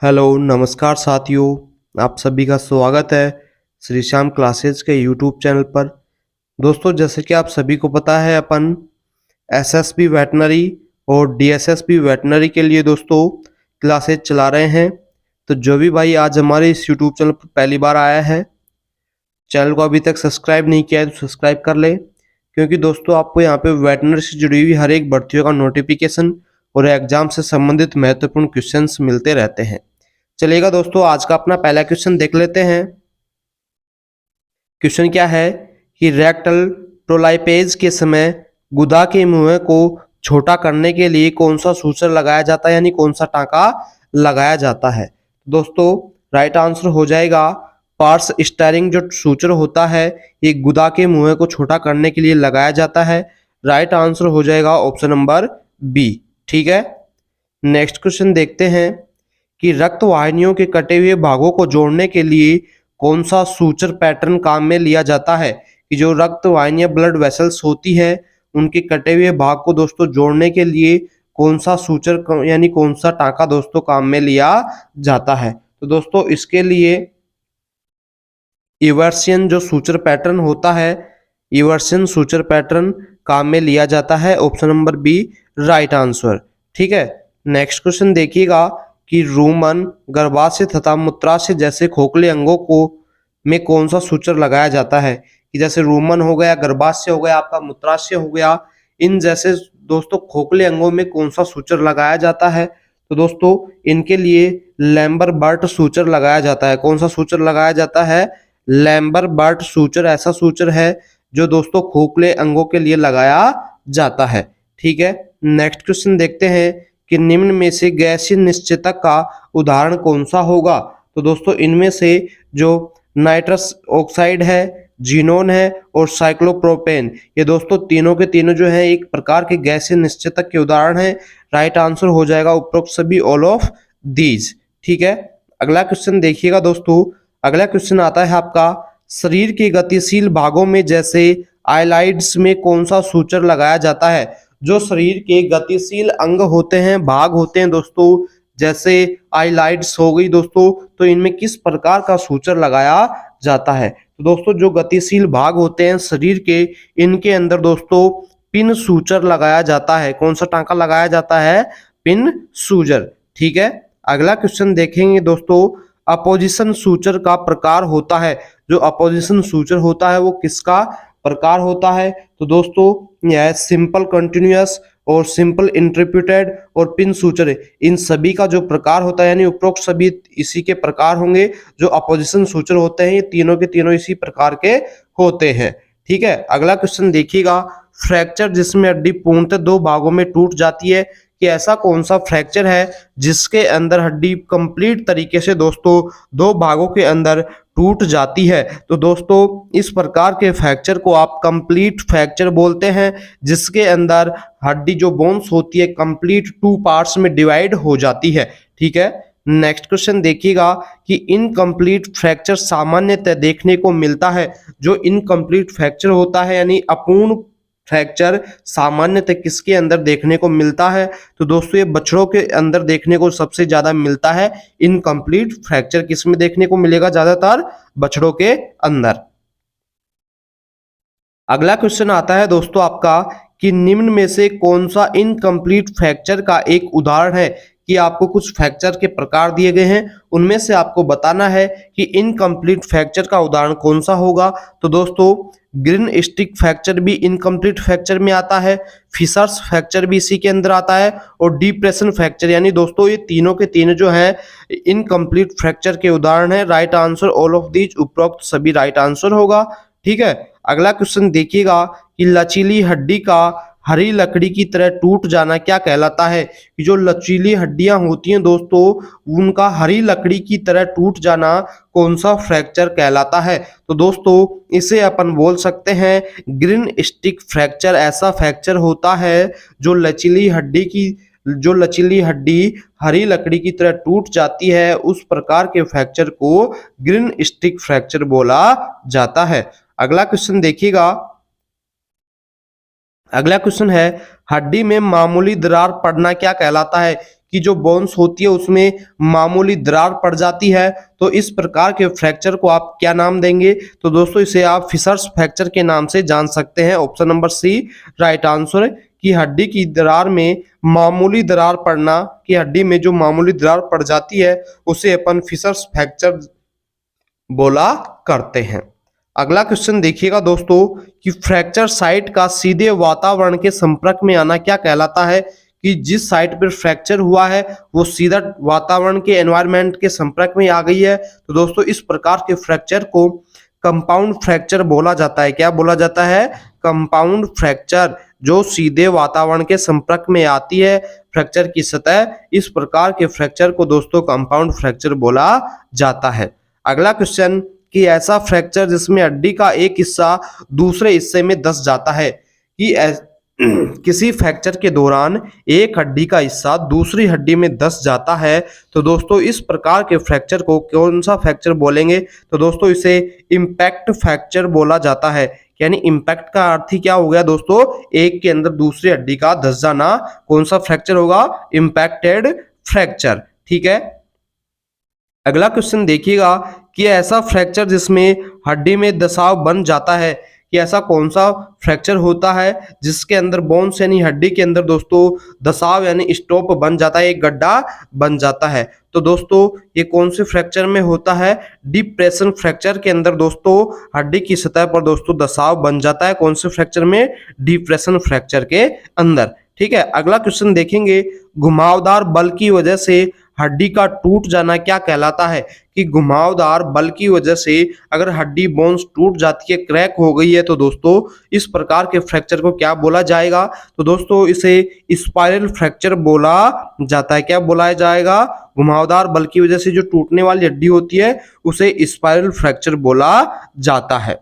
Hello नमस्कार साथियों। आप सभी का स्वागत है श्री श्याम क्लासेज के यूट्यूब चैनल पर। दोस्तों जैसे कि आप सभी को पता है अपन एसएसबी वेटनरी और डीएसएसबी वेटनरी के लिए दोस्तों क्लासेज चला रहे हैं। तो जो भी भाई आज हमारे इस यूट्यूब चैनल पर पहली बार आया है, चैनल को अभी तक सब्सक्राइब नहीं किया है तो सब्सक्राइब कर ले, क्योंकि दोस्तों आपको यहाँ पे वेटनरी से जुड़ी हुई हर एक भर्तियों का नोटिफिकेशन और एग्जाम से संबंधित महत्वपूर्ण क्वेश्चंस मिलते रहते हैं। चलिएगा दोस्तों, आज का अपना पहला क्वेश्चन देख लेते हैं। क्वेश्चन क्या है कि रेक्टल प्रोलाइपेज के समय गुदा के मुंह को छोटा करने के लिए कौन सा सूचर लगाया जाता है, यानी कौन सा टांका लगाया जाता है। दोस्तों राइट आंसर हो जाएगा पार्स स्टेयरिंग। जो सूचर होता है ये गुदा के मुंह को छोटा करने के लिए लगाया जाता है। राइट आंसर हो जाएगा ऑप्शन नंबर बी। ठीक है, नेक्स्ट क्वेश्चन देखते हैं कि रक्त वाहिनियों के कटे हुए भागों को जोड़ने के लिए कौन सा सूचर पैटर्न काम में लिया जाता है। कि जो रक्त वाहिनियां ब्लड वेसल्स होती है उनके कटे हुए भाग को दोस्तों जोड़ने के लिए कौन सा सूचर यानी कौन सा टांका दोस्तों काम में लिया जाता है। तो दोस्तों इसके लिए इवर्सियन जो सूचर पैटर्न होता है, इवर्सियन सूचर पैटर्न काम में लिया जाता है। Option number B right answer. ठीक है, नेक्स्ट क्वेश्चन देखिएगा कि रोमन, गर्भाशय तथा मूत्राशय जैसे खोखले अंगों को में कौन सा सूचर लगाया जाता है। कि जैसे रोमन हो गया, गर्भाशय हो गया, आपका मूत्राशय हो गया, इन जैसे दोस्तों खोखले अंगों में कौन सा सूचर लगाया जाता है। तो दोस्तों इनके लिए लैम्बरबर्ट सूचर लगाया जाता है। कौन सा सूचर लगाया जाता है? लैम्बरबर्ट सूचर ऐसा सूचर है जो दोस्तों खोखले अंगों के लिए लगाया जाता है। ठीक है, नेक्स्ट क्वेश्चन देखते हैं कि निम्न में से गैसीय निश्चेतक का उदाहरण कौन सा होगा। तो दोस्तों इनमें से जो नाइट्रस ऑक्साइड है, जीनोन है और साइक्लोप्रोपेन, ये दोस्तों तीनों के तीनों जो है एक प्रकार के गैसीय निश्चेतक के उदाहरण है। राइट आंसर हो जाएगा उपरोक्त सभी, ऑल ऑफ दीज। ठीक है, अगला क्वेश्चन देखिएगा दोस्तों। अगला क्वेश्चन आता है आपका, शरीर के गतिशील भागों में जैसे आइलाइड्स में कौन सा सूचर लगाया जाता है। जो शरीर के गतिशील अंग होते हैं, भाग होते हैं दोस्तों, जैसे आइलाइड्स हो गई दोस्तों, तो इनमें किस प्रकार का सूचर लगाया जाता है। तो दोस्तों जो गतिशील भाग होते हैं शरीर के, इनके अंदर दोस्तों पिन सूचर लगाया जाता है। कौन सा टांका लगाया जाता है? Pin suture. ठीक है, अगला क्वेश्चन देखेंगे दोस्तों, अपोजिशन सूचर का प्रकार होता है। जो अपोजिशन सूचर होता है वो किसका प्रकार होता है। तो दोस्तों यह सिंपल कंटिन्यूअस और सिंपल इंटरप्रेटेड और पिन सूचर, इन सभी का जो प्रकार होता है, यानी उपरोक्त सभी इसी के प्रकार होंगे। जो अपोजिशन सूचर होते हैं ये तीनों के तीनों इसी प्रकार के होते हैं। ठीक है, अगला क्वेश्चन देखिएगा, फ्रैक्चर जिसमें हड्डी पूर्णतः दो भागों में टूट जाती है। कि ऐसा कौन सा फ्रैक्चर है जिसके अंदर हड्डी कंप्लीट तरीके से दोस्तों दो भागों के अंदर टूट जाती है। तो दोस्तों इस प्रकार के फ्रैक्चर को आप कंप्लीट फ्रैक्चर बोलते हैं, जिसके अंदर हड्डी जो बोन्स होती है कंप्लीट टू पार्ट्स में डिवाइड हो जाती है। ठीक है, नेक्स्ट क्वेश्चन देखिएगा कि इनकम्प्लीट फ्रैक्चर सामान्यतः देखने को मिलता है। जो इनकम्प्लीट फ्रैक्चर होता है यानी अपूर्ण फ्रैक्चर सामान्यतः किसके अंदर देखने को मिलता है। तो दोस्तों ये बछड़ों के अंदर देखने को सबसे ज्यादा मिलता है। इनकम्प्लीट फ्रैक्चर किस में देखने को मिलेगा? ज्यादातर बछड़ों के अंदर। अगला क्वेश्चन आता है दोस्तों आपका कि निम्न में से कौन सा इनकम्प्लीट फ्रैक्चर का एक उदाहरण है। कि आपको कुछ फ्रैक्चर के प्रकार दिए गए हैं, उनमें से आपको बताना है कि इनकम्प्लीट फ्रैक्चर का उदाहरण कौन सा होगा। तो दोस्तों ग्रीन स्टिक फ्रैक्चर भी इनकम्प्लीट फ्रैक्चर में आता है, फिशर्स फ्रैक्चर भी इसी के अंदर आता है, और डिप्रेशन फ्रैक्चर, यानी दोस्तों ये तीनों के तीनों जो है इनकम्प्लीट फ्रैक्चर के उदाहरण है। Right answer all of these, उपरोक्त सभी राइट आंसर होगा। ठीक है, अगला क्वेश्चन देखिएगा कि लचीली हड्डी का हरी लकड़ी की तरह टूट जाना क्या कहलाता है। कि जो लचीली हड्डियां होती हैं दोस्तों उनका हरी लकड़ी की तरह टूट जाना कौन सा फ्रैक्चर कहलाता है। तो दोस्तों इसे अपन बोल सकते हैं ग्रीन स्टिक फ्रैक्चर। ऐसा फ्रैक्चर होता है जो लचीली हड्डी हरी लकड़ी की तरह टूट जाती है, उस प्रकार के फ्रैक्चर को ग्रीन स्टिक फ्रैक्चर बोला जाता है। अगला क्वेश्चन देखिएगा, अगला क्वेश्चन है हड्डी में मामूली दरार पड़ना क्या कहलाता है। की जो बोन्स होती है उसमें मामूली दरार पड़ जाती है, तो इस प्रकार के फ्रैक्चर को आप क्या नाम देंगे? तो दोस्तों इसे आप फिशर्स फ्रैक्चर के नाम से जान सकते हैं। Option number C right answer. कि हड्डी की दरार में मामूली दरार पड़ना, कि हड्डी में जो मामूली दरार पड़ जाती है उसे अपन फिशर्स फ्रैक्चर बोला करते हैं। अगला क्वेश्चन देखिएगा दोस्तों कि फ्रैक्चर साइट का सीधे वातावरण के संपर्क में आना क्या कहलाता है? कि जिस साइट पर फ्रैक्चर हुआ है वो सीधा वातावरण के एनवायरनमेंट के संपर्क में आ गई है, तो दोस्तों इस प्रकार के फ्रैक्चर को कंपाउंड फ्रैक्चर बोला जाता है। क्या बोला जाता है? कंपाउंड फ्रैक्चर, जो सीधे वातावरण के संपर्क में आती है फ्रैक्चर की सतह, इस प्रकार के फ्रैक्चर को दोस्तों कंपाउंड फ्रैक्चर बोला जाता है। अगला क्वेश्चन कि ऐसा फ्रैक्चर जिसमें हड्डी का एक हिस्सा दूसरे हिस्से में धंस जाता है। कि किसी फ्रैक्चर के दौरान एक हड्डी का हिस्सा दूसरी हड्डी में धंस जाता है, तो दोस्तों इस प्रकार के फ्रैक्चर को कौन सा फ्रैक्चर बोलेंगे? तो दोस्तों इसे इम्पैक्ट फ्रैक्चर बोला जाता है। यानी इम्पैक्ट का अर्थ ही क्या हो गया दोस्तों? एक के अंदर दूसरी हड्डी का धंस जाना। कौन सा फ्रैक्चर होगा? Impacted fracture. ठीक है। अगला क्वेश्चन देखिएगा कि ऐसा फ्रैक्चर जिसमें हड्डी में दसाव बन जाता है, कि ऐसा कौन सा फ्रैक्चर होता है जिसके अंदर बोन्स यानी हड्डी के अंदर दोस्तों दसाव यानी स्टॉप बन जाता है, एक गड्ढा बन जाता है। तो दोस्तों ये कौन से फ्रैक्चर में होता है? डिप्रेशन फ्रैक्चर के अंदर दोस्तों हड्डी की सतह पर दोस्तों दसाव बन जाता है। कौन से फ्रैक्चर में? डिप्रेशन फ्रैक्चर के अंदर। ठीक है। अगला क्वेश्चन देखेंगे, घुमावदार बल की वजह से हड्डी का टूट जाना क्या कहलाता है? कि घुमावदार बल की वजह से अगर हड्डी बोन्स टूट जाती है, क्रैक हो गई है, तो दोस्तों इस प्रकार के फ्रैक्चर को क्या बोला जाएगा? तो दोस्तों इसे स्पाइरल फ्रैक्चर बोला जाता है। क्या बोला जाएगा? घुमावदार बल की वजह से जो टूटने वाली हड्डी होती है उसे स्पाइरल फ्रैक्चर बोला जाता है।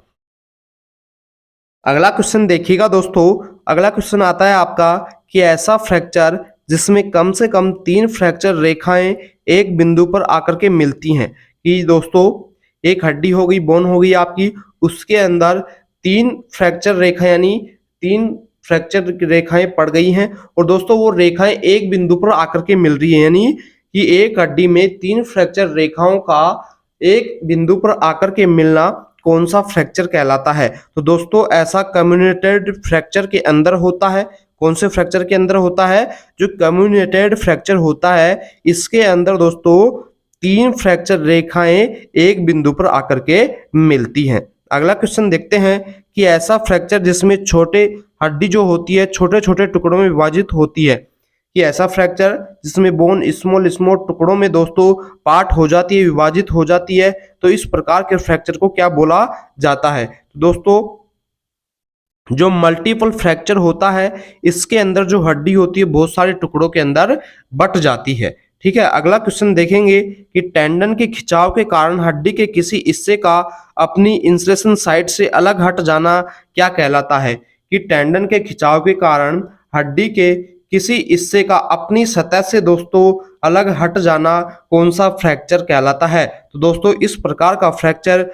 अगला क्वेश्चन देखिएगा दोस्तों। अगला क्वेश्चन आता है आपका कि ऐसा फ्रैक्चर जिसमें कम से कम 3 फ्रैक्चर रेखाएं एक बिंदु पर आकर के मिलती हैं। कि दोस्तों एक हड्डी हो गई, बोन हो गई आपकी, उसके अंदर 3 फ्रैक्चर रेखा यानी 3 फ्रैक्चर रेखाएं पड़ गई हैं और दोस्तों वो रेखाएं एक बिंदु पर आकर के मिल रही है, यानी कि एक हड्डी में 3 फ्रैक्चर रेखाओं का एक बिंदु पर आकर के मिलना कौन सा फ्रैक्चर कहलाता है? तो दोस्तों ऐसा कम्युनिटेड फ्रैक्चर के अंदर होता है। कौन से फ्रैक्चर के अंदर होता है? जो कम्युनिटेड फ्रैक्चर होता है इसके अंदर दोस्तों 3 फ्रैक्चर रेखाएं एक बिंदु पर आकर के मिलती हैं। अगला क्वेश्चन देखते हैं कि ऐसा फ्रैक्चर जिसमें छोटे हड्डी जो होती है छोटे छोटे टुकड़ों में विभाजित होती है। कि ऐसा फ्रैक्चर जिसमें बोन स्मॉल स्मॉल टुकड़ों में दोस्तों पार्ट हो जाती है, विभाजित हो जाती है, तो इस प्रकार के फ्रैक्चर को क्या बोला जाता है? तो दोस्तों जो मल्टीपल फ्रैक्चर होता है इसके अंदर जो हड्डी होती है बहुत सारे टुकड़ों के अंदर बट जाती है। ठीक है। अगला क्वेश्चन देखेंगे कि टेंडन के खिंचाव के कारण हड्डी के किसी हिस्से का अपनी इंसर्शन साइट से अलग हट जाना क्या कहलाता है? कि टेंडन के खिंचाव के कारण हड्डी के किसी हिस्से का अपनी सतह से दोस्तों अलग हट जाना कौन सा फ्रैक्चर कहलाता है? तो दोस्तों इस प्रकार का फ्रैक्चर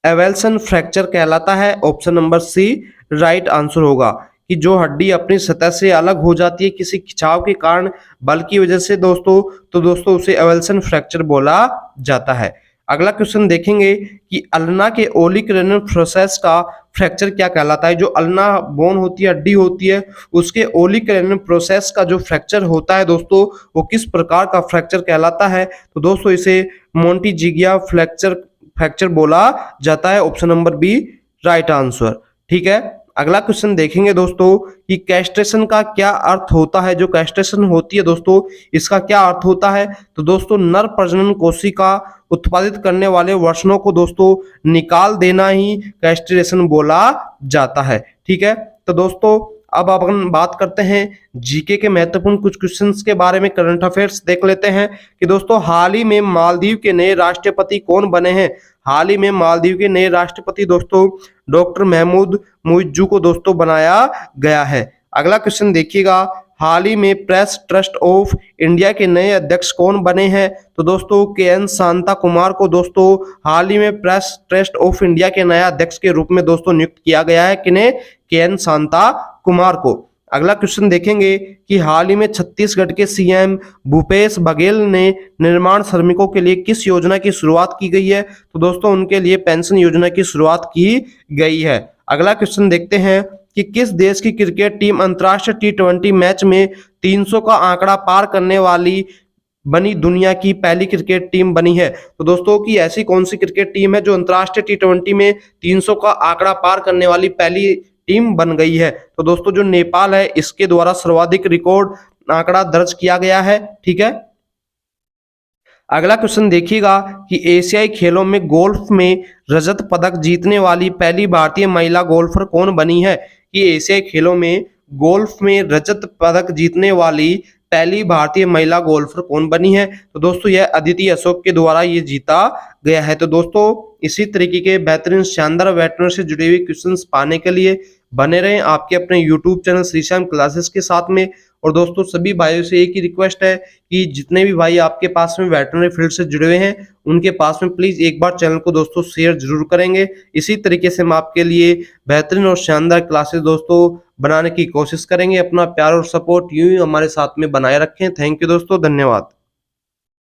एवेल्सन फ्रैक्चर कहलाता है। Option number C right answer होगा। कि जो हड्डी अपनी सतह से अलग हो जाती है किसी खिंचाव के कारण बल की वजह से दोस्तों, तो दोस्तों उसे एवेल्सन फ्रैक्चर बोला जाता है। अगला क्वेश्चन देखेंगे कि अल्ना के ओलिक रेनल प्रोसेस का फ्रैक्चर क्या कहलाता है? जो अल्ना बोन होती है, हड्डी होती है, उसके ओलिक रेनल प्रोसेस का जो फ्रैक्चर होता है दोस्तों वो किस प्रकार का फ्रैक्चर कहलाता है? तो दोस्तों इसे मोंटीजिगिया फ्रैक्चर बोला जाता है। Option number B right answer. ठीक है। अगला क्वेश्चन देखेंगे दोस्तों कि कैस्ट्रेशन का क्या अर्थ होता है? जो कैस्ट्रेशन होती है दोस्तों इसका क्या अर्थ होता है? तो दोस्तों नर प्रजनन कोशिका उत्पादित करने वाले वर्षणों को दोस्तों निकाल देना ही कैस्ट्रेशन बोला जाता है। ठीक है। तो दोस्तों अब अपन बात करते हैं जीके के महत्वपूर्ण कुछ क्वेश्चंस के बारे में। करंट अफेयर्स देख लेते हैं कि दोस्तों हाल ही में मालदीव के नए राष्ट्रपति कौन बने हैं? हाल ही में मालदीव के नए राष्ट्रपति दोस्तों डॉक्टर महमूद मुइज्जू को दोस्तों बनाया गया है। अगला क्वेश्चन देखिएगा, हाल ही में प्रेस ट्रस्ट ऑफ इंडिया के नए अध्यक्ष कौन बने हैं? तो दोस्तों के.एन. शांता कुमार को दोस्तों हाल ही में प्रेस ट्रस्ट ऑफ इंडिया के नया अध्यक्ष के रूप में दोस्तों नियुक्त किया गया है। किन्हें? के.एन. शांता कुमार को। अगला क्वेश्चन देखेंगे कि हाल ही में छत्तीसगढ़ के सीएम भूपेश बघेल ने निर्माण श्रमिकों के लिए किस योजना की शुरुआत की गई है? तो दोस्तों उनके लिए पेंशन योजना की शुरुआत की गई है। अगला क्वेश्चन देखते हैं कि किस देश की क्रिकेट टीम अंतर्राष्ट्रीय T20 मैच में 300 का आंकड़ा पार करने वाली बनी दुनिया की पहली क्रिकेट टीम बनी है? तो दोस्तों की ऐसी कौन सी क्रिकेट टीम है जो अंतर्राष्ट्रीय T20 में 300 का आंकड़ा पार करने वाली पहली टीम बन गई है? तो दोस्तों जो नेपाल है इसके द्वारा सर्वाधिक रिकॉर्ड आंकड़ा दर्ज किया गया है। ठीक है। अगला क्वेश्चन देखिएगा कि एशियाई खेलों में गोल्फ में रजत पदक जीतने वाली पहली भारतीय महिला गोल्फर कौन बनी है? कि एशियाई खेलों में गोल्फ में रजत पदक जीतने वाली पहली भारतीय महिला गोल्फर कौन बनी है? तो दोस्तों यह अदिति अशोक के द्वारा ये जीता गया है। तो दोस्तों इसी तरीके के बेहतरीन शानदार वेटनरी से जुड़े हुए क्वेश्चंस पाने के लिए बने रहें आपके अपने YouTube चैनल श्रीश्याम क्लासेस के साथ में। और दोस्तों सभी भाइयों से एक ही रिक्वेस्ट है कि जितने भी भाई आपके पास में वेटनरी फील्ड से जुड़े हुए हैं उनके पास में प्लीज एक बार चैनल को दोस्तों शेयर जरूर करेंगे। इसी तरीके से हम आपके लिए बेहतरीन और शानदार क्लासेस दोस्तों बनाने की कोशिश करेंगे। अपना प्यार और सपोर्ट यूं ही हमारे साथ में बनाए रखें। थैंक यू दोस्तों, धन्यवाद।